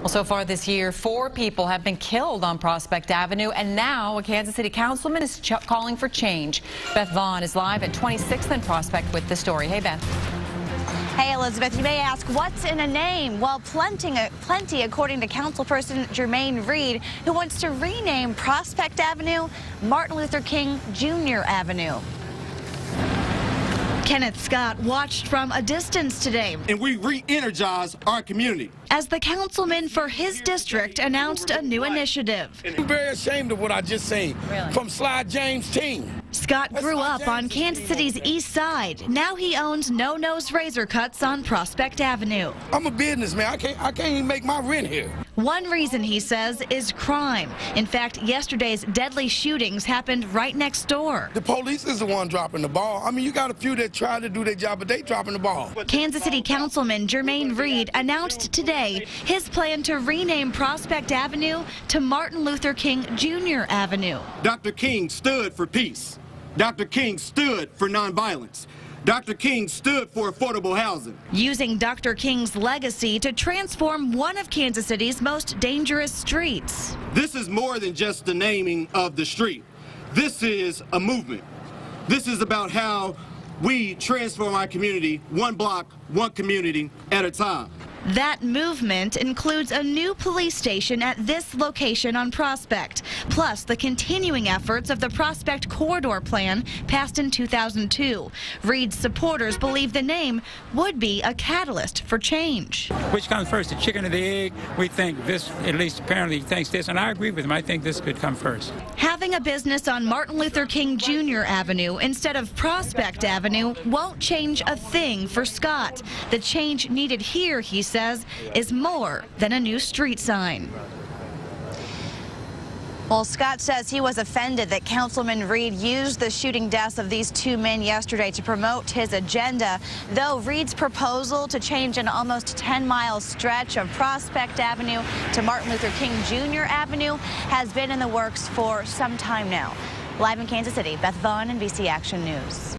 Well, so far this year, 4 people have been killed on Prospect Avenue, and now a Kansas City councilman is calling for change. Beth Vaughn is live at 26th and Prospect with the story. Hey, Beth. Hey, Elizabeth, you may ask, what's in a name? Well, plenty according to Councilperson Jermaine Reed, who wants to rename Prospect Avenue Martin Luther King Jr. Avenue. Kenneth Scott watched from a distance today. And we re-energize our community. As the councilman for his district announced a new initiative. I'm very ashamed of what I just seen from Sly James' team. Scott grew up on Kansas City's east side. Now he owns No-Nose Razor Cuts on Prospect Avenue. I'm a businessman. I can't even make my rent here. One reason, he says, is crime. In fact, yesterday's deadly shootings happened right next door. The police is the one dropping the ball. I mean, you got a few that try to do their job, but they dropping the ball. Kansas City Councilman Jermaine Reed announced today his plan to rename Prospect Avenue to Martin Luther King Jr. Avenue. Dr. King stood for peace. Dr. King stood for nonviolence. Dr. King stood for affordable housing. Using Dr. King's legacy to transform one of Kansas City's most dangerous streets. This is more than just the naming of the street. This is a movement. This is about how we transform our community, one block, one community at a time. That movement includes a new police station at this location on Prospect, plus the continuing efforts of the Prospect Corridor Plan passed in 2002. Reed's supporters believe the name would be a catalyst for change. Which comes first, the chicken or the egg? We think this, at least apparently he thinks this, and I agree with him. I think this could come first. Having a business on Martin Luther King Jr. Avenue instead of Prospect Avenue won't change a thing for Scott. The change needed here, he says, is more than a new street sign. Well, Scott says he was offended that Councilman Reed used the shooting deaths of these 2 men yesterday to promote his agenda, though Reed's proposal to change an almost 10-mile stretch of Prospect Avenue to Martin Luther King Jr. Avenue has been in the works for some time now. Live in Kansas City, Beth Vaughn, NBC Action News.